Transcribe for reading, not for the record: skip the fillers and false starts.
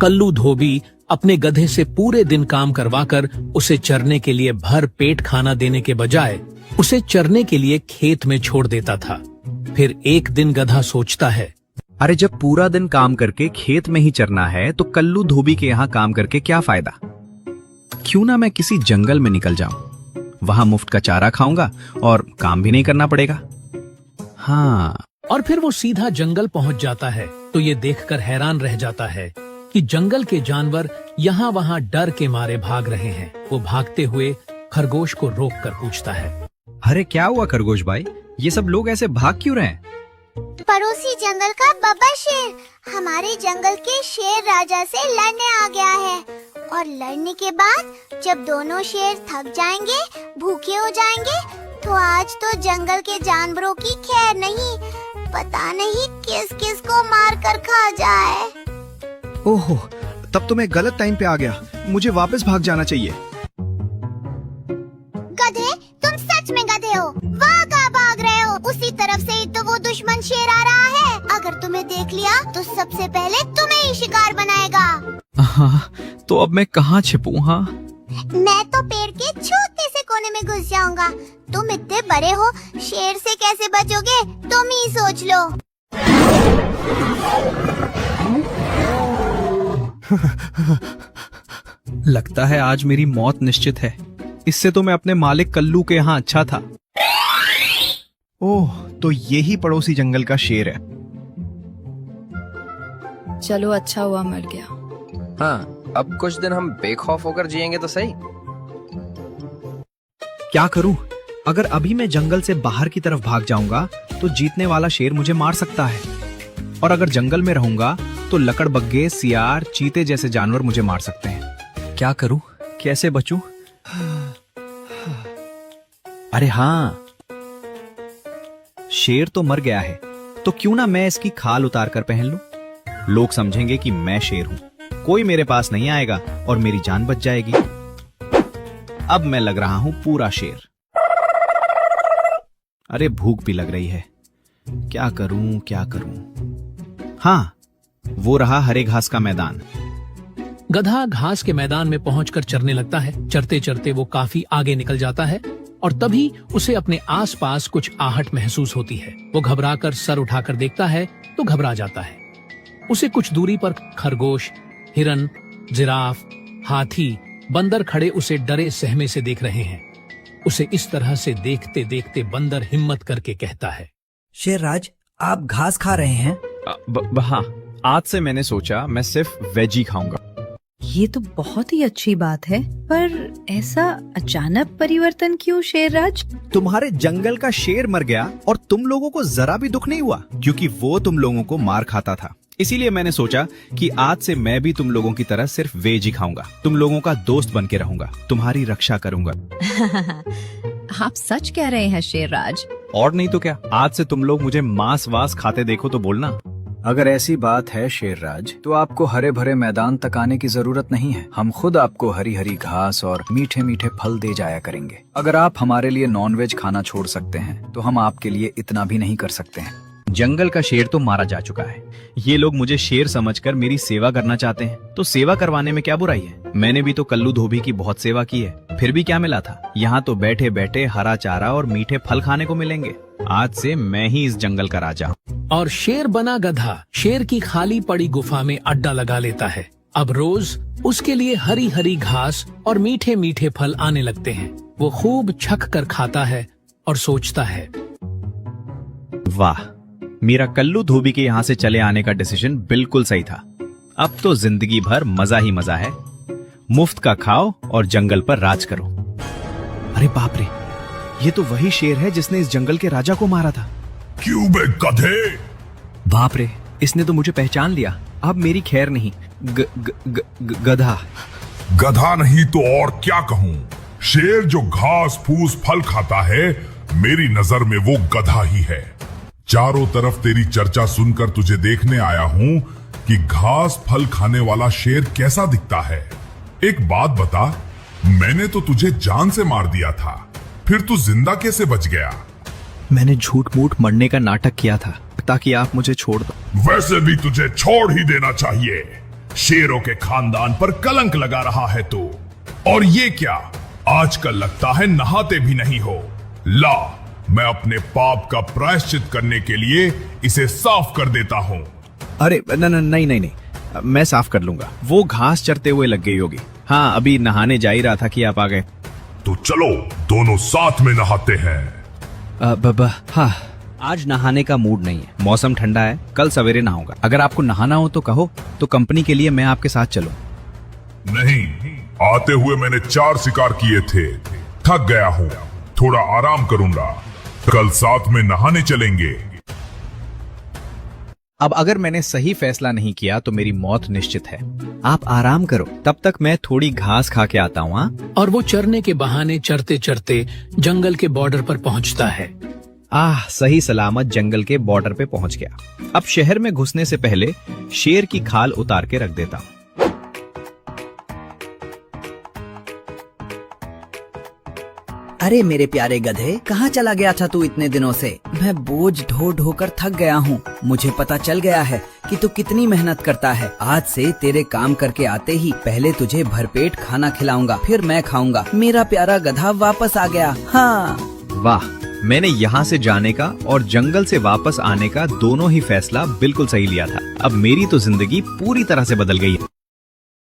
कल्लू धोबी अपने गधे से पूरे दिन काम करवाकर उसे चरने के लिए भर पेट खाना देने के बजाय उसे चरने के लिए खेत में छोड़ देता था। फिर एक दिन गधा सोचता है, अरे जब पूरा दिन काम करके खेत में ही चरना है तो कल्लू धोबी के यहाँ काम करके क्या फायदा। क्यों ना मैं किसी जंगल में निकल जाऊं, वहां मुफ्त का चारा खाऊंगा और काम भी नहीं करना पड़ेगा। हाँ। और फिर वो सीधा जंगल पहुंच जाता है तो ये देखकर हैरान रह जाता है कि जंगल के जानवर यहाँ वहाँ डर के मारे भाग रहे हैं। वो भागते हुए खरगोश को रोककर पूछता है, अरे क्या हुआ खरगोश भाई, ये सब लोग ऐसे भाग क्यों रहे हैं? पड़ोसी जंगल का बब्बर शेर हमारे जंगल के शेर राजा से लड़ने आ गया है और लड़ने के बाद जब दोनों शेर थक जाएंगे, भूखे हो जाएंगे, तो आज तो जंगल के जानवरों की खैर नहीं। पता नहीं किस किस को मार कर खा जाए। ओहो, तब तो मैं गलत टाइम पे आ गया, मुझे वापस भाग जाना चाहिए। गधे, तुम सच में गधे हो। वहाँ कहाँ भाग रहे हो? उसी तरफ से ही तो वो दुश्मन शेर आ रहा है। अगर तुम्हें देख लिया तो सबसे पहले तुम्हें ही शिकार बनाएगा। हाँ, तो अब मैं कहाँ छिपूं? हाँ, मैं तो पेड़ के छोटे से कोने में घुस जाऊंगा। तुम इतने बड़े हो, शेर से कैसे बचोगे? तुम ही सोच लो। लगता है आज मेरी मौत निश्चित है। इससे तो मैं अपने मालिक कल्लू के यहाँ अच्छा था। ओह, तो यही पड़ोसी जंगल का शेर है। चलो अच्छा हुआ मर गया। हाँ, अब कुछ दिन हम बेखौफ होकर जिएंगे तो सही। क्या करूं? अगर अभी मैं जंगल से बाहर की तरफ भाग जाऊंगा तो जीतने वाला शेर मुझे मार सकता है, और अगर जंगल में रहूंगा तो लकड़बग्गे, सियार, चीते जैसे जानवर मुझे मार सकते हैं। क्या करूं? कैसे बचूं? अरे हाँ, शेर तो मर गया है, तो क्यों ना मैं इसकी खाल उतार कर पहन लूं? लोग समझेंगे कि मैं शेर हूं, कोई मेरे पास नहीं आएगा और मेरी जान बच जाएगी। अब मैं लग रहा हूं पूरा शेर। अरे भूख भी लग रही है, क्या करूं क्या करूं? हाँ, वो रहा हरे घास का मैदान। गधा घास के मैदान में पहुंचकर चरने लगता है। चरते चरते वो काफी आगे निकल जाता है और तभी उसे अपने आसपास कुछ आहट महसूस होती है। वो घबराकर सर उठाकर देखता है तो घबरा जाता है। उसे कुछ दूरी पर खरगोश, हिरन, जिराफ, हाथी, बंदर खड़े उसे डरे सहमे से देख रहे हैं। उसे इस तरह से देखते देखते बंदर हिम्मत करके कहता है, शेरराज, आप घास खा रहे हैं? हाँ, आज से मैंने सोचा मैं सिर्फ वेज ही खाऊंगा। ये तो बहुत ही अच्छी बात है, पर ऐसा अचानक परिवर्तन क्यों शेरराज? तुम्हारे जंगल का शेर मर गया और तुम लोगों को जरा भी दुख नहीं हुआ, क्योंकि वो तुम लोगों को मार खाता था। इसीलिए मैंने सोचा कि आज से मैं भी तुम लोगों की तरह सिर्फ वेज ही खाऊंगा, तुम लोगों का दोस्त बन के रहूंगा, तुम्हारी रक्षा करूंगा। आप सच कह रहे हैं शेरराज? और नहीं तो क्या, आज से तुम लोग मुझे मांस वास खाते देखो तो बोलना। अगर ऐसी बात है शेरराज, तो आपको हरे भरे मैदान तक आने की जरूरत नहीं है। हम खुद आपको हरी हरी घास और मीठे मीठे फल दे जाया करेंगे। अगर आप हमारे लिए नॉनवेज खाना छोड़ सकते हैं तो हम आपके लिए इतना भी नहीं कर सकते हैं। जंगल का शेर तो मारा जा चुका है, ये लोग मुझे शेर समझकर मेरी सेवा करना चाहते हैं, तो सेवा करवाने में क्या बुराई है? मैंने भी तो कल्लू धोबी की बहुत सेवा की है, फिर भी क्या मिला था? यहाँ तो बैठे बैठे हरा चारा और मीठे फल खाने को मिलेंगे। आज से मैं ही इस जंगल का राजा हूँ। और शेर बना गधा शेर की खाली पड़ी गुफा में अड्डा लगा लेता है। अब रोज उसके लिए हरी हरी घास और मीठे मीठे फल आने लगते हैं। वो खूब छक कर खाता है और सोचता है, वाह, मेरा कल्लू धोबी के यहाँ से चले आने का डिसीजन बिल्कुल सही था। अब तो जिंदगी भर मजा ही मजा है। मुफ्त का खाओ और जंगल पर राज करो। अरे बाप रे, ये तो वही शेर है जिसने इस जंगल के राजा को मारा था। क्यों बे गधे? बाप रे, इसने तो मुझे पहचान लिया। अब मेरी खैर नहीं। गधा। गधा नहीं तो और क्या कहूँ? शेर जो घास फूस फल खाता है, मेरी नजर में वो गधा ही है। चारों तरफ तेरी चर्चा सुनकर तुझे देखने आया हूँ कि घास फल खाने वाला शेर कैसा दिखता है। एक बात बता, मैंने तो तुझे जान से मार दिया था, फिर तू जिंदा कैसे बच गया? मैंने झूठ मूठ मरने का नाटक किया था ताकि आप मुझे छोड़ दो। वैसे भी तुझे छोड़ ही देना चाहिए। शेरों के खानदान पर कलंक लगा रहा है तू। और ये क्या, आजकल लगता है नहाते भी नहीं हो। ला, मैं अपने पाप का प्रायश्चित करने के लिए इसे साफ कर देता हूँ। अरे नहीं, मैं साफ कर लूंगा। वो घास चरते हुए लग गई होगी। हाँ, अभी नहाने जा ही रहा था कि आप आ गए। तो चलो दोनों साथ में नहाते हैं। हाँ, आज नहाने का मूड नहीं है। मौसम ठंडा है, कल सवेरे नहाऊंगा। अगर आपको नहाना हो तो कहो, तो कंपनी के लिए मैं आपके साथ चलूं। नहीं, आते हुए मैंने 4 शिकार किए थे, थक गया हूँ, थोड़ा आराम करूंगा। कल साथ में नहाने चलेंगे। अब अगर मैंने सही फैसला नहीं किया तो मेरी मौत निश्चित है। आप आराम करो, तब तक मैं थोड़ी घास खा के आता हूँ। हाँ? और वो चरने के बहाने चरते चरते जंगल के बॉर्डर पर पहुंचता है। सही सलामत जंगल के बॉर्डर पे पहुंच गया। अब शहर में घुसने से पहले शेर की खाल उतार के रख देता हूँ। अरे मेरे प्यारे गधे, कहाँ चला गया था तू इतने दिनों से? मैं बोझ ढो ढो कर थक गया हूँ। मुझे पता चल गया है कि तू कितनी मेहनत करता है। आज से तेरे काम करके आते ही पहले तुझे भरपेट खाना खिलाऊंगा, फिर मैं खाऊंगा। मेरा प्यारा गधा वापस आ गया। हाँ, वाह, मैंने यहाँ से जाने का और जंगल से वापस आने का दोनों ही फैसला बिल्कुल सही लिया था। अब मेरी तो जिंदगी पूरी तरह से बदल गई है।